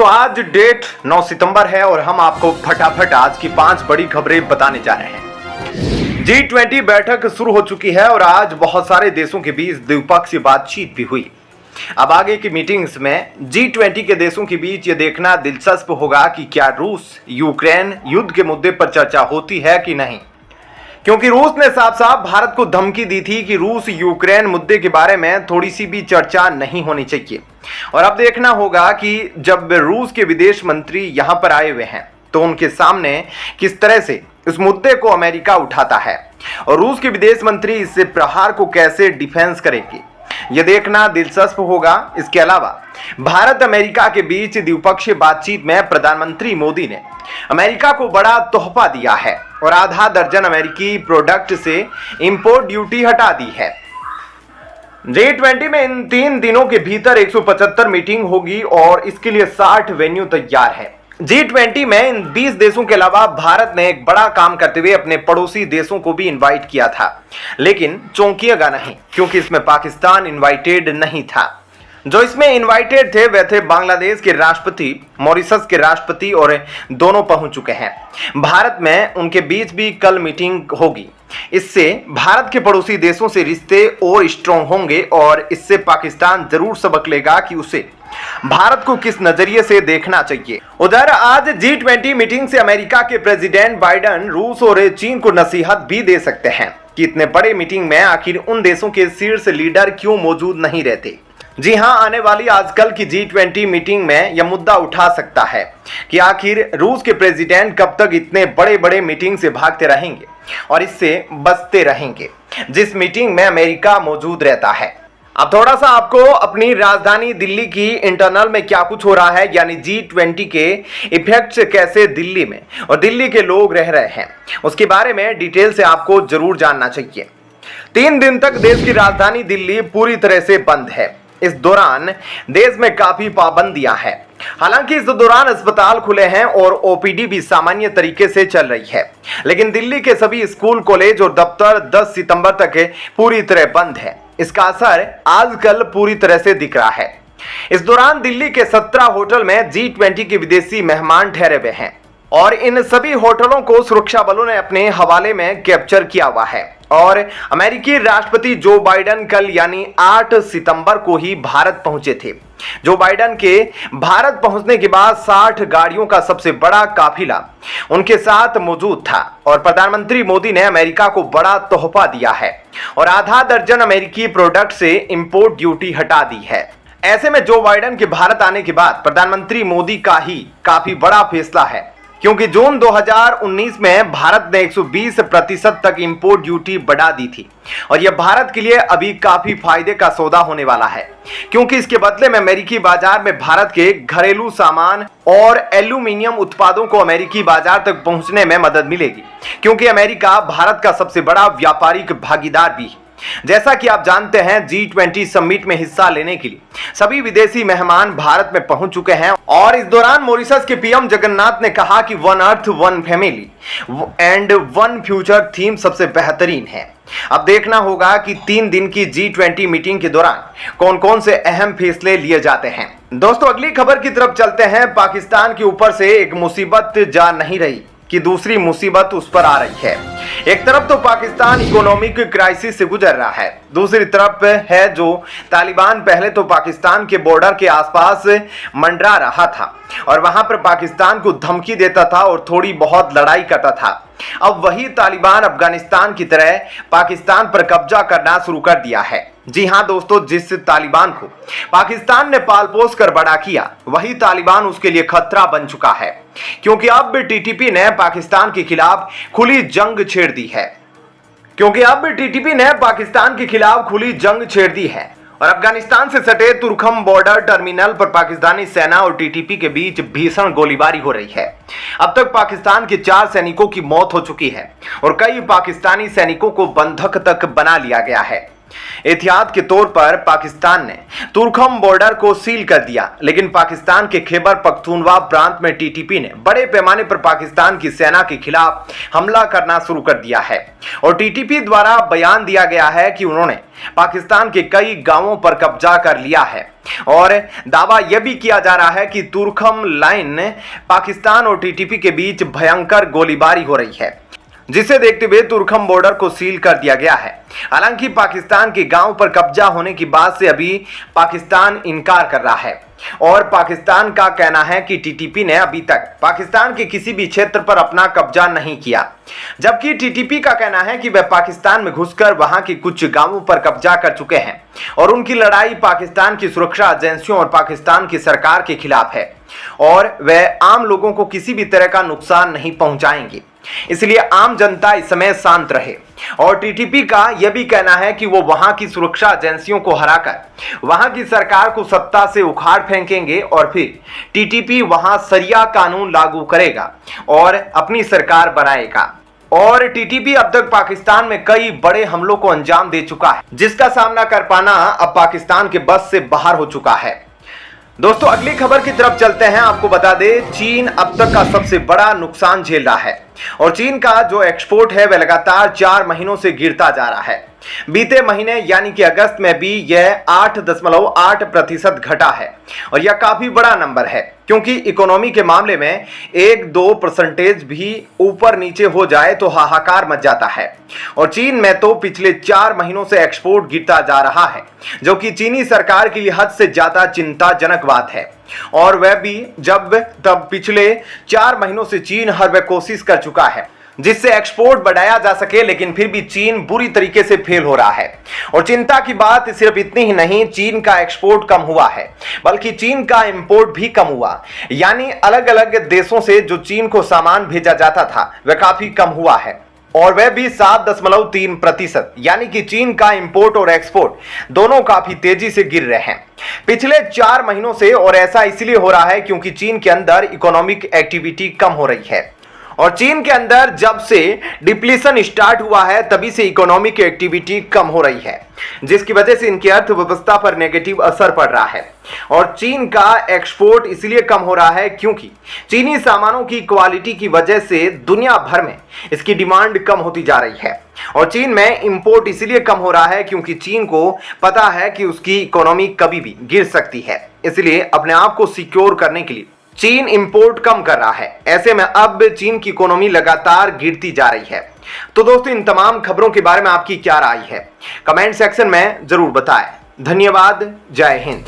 दोस्तों आज डेट 9 सितंबर है और हम आपको फटाफट आज की 5 बड़ी खबरें बताने जा रहे हैं। G20 बैठक शुरू हो चुकी है और आज बहुत सारे देशों के बीच द्विपक्षीय बातचीत भी हुई। अब आगे की मीटिंग्स में G20 के देशों के बीच ये देखना दिलचस्प होगा कि क्या रूस यूक्रेन युद्ध के मुद्दे पर चर्चा होती है कि नहीं, क्योंकि रूस ने साफ साफ भारत को धमकी दी थी कि रूस यूक्रेन मुद्दे के बारे में थोड़ी सी भी चर्चा नहीं होनी चाहिए। और अब देखना होगा कि जब रूस के विदेश मंत्री यहां पर आए हुए हैं तो उनके सामने किस तरह से इस मुद्दे को अमेरिका उठाता है और रूस के विदेश मंत्री इससे प्रहार को कैसे डिफेंस करेंगे, यह देखना दिलचस्प होगा। इसके अलावा भारत अमेरिका के बीच द्विपक्षीय बातचीत में प्रधानमंत्री मोदी ने अमेरिका को बड़ा तोहफा दिया है और आधा दर्जन अमेरिकी प्रोडक्ट से इंपोर्ट ड्यूटी हटा दी है। G20 में इन 3 दिनों के भीतर 175 मीटिंग होगी और इसके लिए 60 वेन्यू तैयार है। G20 में इन 20 देशों के अलावा भारत ने एक बड़ा काम करते हुए अपने पड़ोसी देशों को भी इनवाइट किया था, लेकिन चौंकिएगा नहीं क्योंकि इसमें पाकिस्तान इनवाइटेड नहीं था। जो इसमें इनवाइटेड थे वे थे बांग्लादेश के राष्ट्रपति, मॉरिशस के राष्ट्रपति और दोनों पहुंच चुके हैं। भारत में उनके बीच भी कल मीटिंग होगी। इससे भारत के पड़ोसी देशों से रिश्ते और स्ट्रॉन्ग होंगे और इससे पाकिस्तान जरूर सबक लेगा कि उसे भारत को किस नजरिए से देखना चाहिए। उधर आज G20 मीटिंग से अमेरिका के प्रेसिडेंट बाइडेन रूस और चीन को नसीहत भी दे सकते हैं कि इतने बड़े मीटिंग में आखिर उन देशों के शीर्ष लीडर क्यों मौजूद नहीं रहते। जी हां, आने वाली आजकल की G20 मीटिंग में यह मुद्दा उठा सकता है कि आखिर रूस के प्रेसिडेंट कब तक इतने बड़े बड़े मीटिंग से भागते रहेंगे और इससे बचते रहेंगे जिस मीटिंग में अमेरिका मौजूद रहता है। अब थोड़ा सा आपको अपनी राजधानी दिल्ली की इंटरनल में क्या कुछ हो रहा है, यानी G20 के इफेक्ट्स कैसे दिल्ली में और दिल्ली के लोग रह रहे हैं, उसके बारे में डिटेल से आपको जरूर जानना चाहिए। 3 दिन तक देश की राजधानी दिल्ली पूरी तरह से बंद है। इस दौरान देश में काफी पाबंदियां हैं। हालांकि इस दौरान अस्पताल खुले हैं और ओपीडी भी सामान्य तरीके से चल रही है, लेकिन दिल्ली के सभी स्कूल, कॉलेज और दफ्तर 10 सितंबर तक पूरी तरह बंद है। इसका असर आजकल पूरी तरह से दिख रहा है। इस दौरान दिल्ली के 17 होटल में G20 के विदेशी मेहमान ठहरे हुए हैं और इन सभी होटलों को सुरक्षा बलों ने अपने हवाले में कैप्चर किया हुआ है। और अमेरिकी राष्ट्रपति जो बाइडेन कल यानी 8 सितंबर को ही भारत पहुंचे थे। जो बाइडेन के भारत पहुंचने के बाद 60 गाड़ियों का सबसे बड़ा काफिला उनके साथ मौजूद था और प्रधानमंत्री मोदी ने अमेरिका को बड़ा तोहफा दिया है और आधा दर्जन अमेरिकी प्रोडक्ट से इंपोर्ट ड्यूटी हटा दी है। ऐसे में जो बाइडेन के भारत आने के बाद प्रधानमंत्री मोदी का ही काफी बड़ा फैसला है, क्योंकि जून 2019 में भारत ने 120% तक इंपोर्ट ड्यूटी बढ़ा दी थी और यह भारत के लिए अभी काफी फायदे का सौदा होने वाला है, क्योंकि इसके बदले में अमेरिकी बाजार में भारत के घरेलू सामान और एल्यूमिनियम उत्पादों को अमेरिकी बाजार तक पहुंचने में मदद मिलेगी, क्योंकि अमेरिका भारत का सबसे बड़ा व्यापारिक भागीदार भी है। जैसा कि आप जानते हैं G20 समिट में हिस्सा लेने के लिए सभी विदेशी मेहमान भारत में पहुंच चुके हैं और इस दौरान मॉरिशस के पीएम जगन्नाथ ने कहा कि one earth one family and one future theme सबसे बेहतरीन है। अब देखना होगा कि 3 दिन की G20 मीटिंग के दौरान कौन कौन से अहम फैसले लिए जाते हैं। दोस्तों अगली खबर की तरफ चलते हैं। पाकिस्तान के ऊपर से एक मुसीबत जा नहीं रही कि दूसरी मुसीबत उस पर आ रही है। एक तरफ तो पाकिस्तान इकोनॉमिक क्राइसिस से गुजर रहा है, दूसरी तरफ है जो तालिबान पहले तो पाकिस्तान के बॉर्डर के आसपास मंडरा रहा था और वहां पर पाकिस्तान को धमकी देता था और थोड़ी बहुत लड़ाई करता था। अब वही तालिबान अफगानिस्तान की तरह पाकिस्तान पर कब्जा करना शुरू कर दिया है। जी हां दोस्तों, जिस तालिबान को पाकिस्तान ने पाल पोस कर बड़ा किया, वही तालिबान उसके लिए खतरा बन चुका है, क्योंकि अब टीटीपी ने पाकिस्तान के खिलाफ खुली जंग छेड़ दी है और अफगानिस्तान से सटे तुर्खम बॉर्डर टर्मिनल पर पाकिस्तानी सेना और टीटीपी के बीच भीषण गोलीबारी हो रही है। अब तक पाकिस्तान के 4 सैनिकों की मौत हो चुकी है और कई पाकिस्तानी सैनिकों को बंधक तक बना लिया गया है। एहतियात के तौर पर पाकिस्तान ने तुर्खम बॉर्डर को सील कर दिया, लेकिन पाकिस्तान के खैबर पख्तूनवा प्रांत में टीटीपी ने बड़े पैमाने पर पाकिस्तान की सेना के खिलाफ हमला करना शुरू कर दिया है और टीटीपी द्वारा बयान दिया गया है कि उन्होंने पाकिस्तान के कई गांवों पर कब्जा कर लिया है और दावा यह भी किया जा रहा है कि तुरखम लाइन पाकिस्तान और टीटीपी के बीच भयंकर गोलीबारी हो रही है, जिसे देखते हुए तुरखम बॉर्डर को सील कर दिया गया है। हालांकि पाकिस्तान के गांव पर कब्जा होने की बात से अभी पाकिस्तान इनकार कर रहा है और पाकिस्तान का कहना है कि टीटीपी ने अभी तक पाकिस्तान के किसी भी क्षेत्र पर अपना कब्जा नहीं किया, जबकि टीटीपी का कहना है कि वह पाकिस्तान में घुसकर वहां के कुछ गांवों पर कब्जा कर चुके हैं और उनकी लड़ाई पाकिस्तान की सुरक्षा एजेंसियों और पाकिस्तान की सरकार के खिलाफ है और वह आम लोगों को किसी भी तरह का नुकसान नहीं पहुंचाएंगे। इसलिए आम जनता इस समय शांत रहे। और टीटीपी का यह भी कहना है कि वो वहां की सुरक्षा एजेंसियों को हराकर वहां की सरकार को सत्ता से उखाड़ फेंकेंगे और फिर टीटीपी वहां शरिया कानून लागू करेगा और अपनी सरकार बनाएगा। और टीटीपी अब तक पाकिस्तान में कई बड़े हमलों को अंजाम दे चुका है, जिसका सामना कर पाना अब पाकिस्तान के बस से बाहर हो चुका है। दोस्तों, अगली खबर की तरफ चलते हैं। आपको बता दें, चीन अब तक का सबसे बड़ा नुकसान झेल रहा है और चीन का जो एक्सपोर्ट है वह लगातार 4 महीनों से गिरता जा रहा है। बीते महीने यानी कि अगस्त में भी यह 8.8% घटा है और यह काफी बड़ा नंबर है, क्योंकि इकोनॉमी के मामले में 1-2% भी ऊपर नीचे हो जाए तो हाहाकार मच जाता है। और चीन में तो पिछले 4 महीनों से एक्सपोर्ट गिरता जा रहा है, जो कि चीनी सरकार के लिए हद से ज्यादा चिंताजनक बात है। और वह भी जब तब पिछले 4 महीनों से चीन हर वह कोशिश कर चुका है जिससे एक्सपोर्ट बढ़ाया जा सके, लेकिन फिर भी चीन बुरी तरीके से फेल हो रहा है। और चिंता की बात सिर्फ इतनी ही नहीं, चीन का एक्सपोर्ट कम हुआ है बल्कि चीन का इंपोर्ट भी कम हुआ, यानी अलग अलग देशों से जो चीन को सामान भेजा जाता था वह काफी कम हुआ है और वह भी 7.3%, यानी कि चीन का इंपोर्ट और एक्सपोर्ट दोनों काफी तेजी से गिर रहे हैं पिछले 4 महीनों से। और ऐसा इसलिए हो रहा है क्योंकि चीन के अंदर इकोनॉमिक एक्टिविटी कम हो रही है और चीन के अंदर जब से डिप्लीशन स्टार्ट हुआ है तभी से इकोनॉमिक एक्टिविटी कम हो रही है, जिसकी वजह से इनकी अर्थव्यवस्था पर नेगेटिव असर पड़ रहा है। और चीन का एक्सपोर्ट इसलिए कम हो रहा है क्योंकि चीनी सामानों की क्वालिटी की वजह से दुनिया भर में इसकी डिमांड कम होती जा रही है। और चीन में इंपोर्ट इसलिए कम हो रहा है क्योंकि चीन को पता है कि उसकी इकोनॉमी कभी भी गिर सकती है, इसलिए अपने आप को सिक्योर करने के लिए चीन इंपोर्ट कम कर रहा है। ऐसे में अब चीन की इकोनॉमी लगातार गिरती जा रही है। तो दोस्तों, इन तमाम खबरों के बारे में आपकी क्या राय है, कमेंट सेक्शन में जरूर बताएं। धन्यवाद। जय हिंद।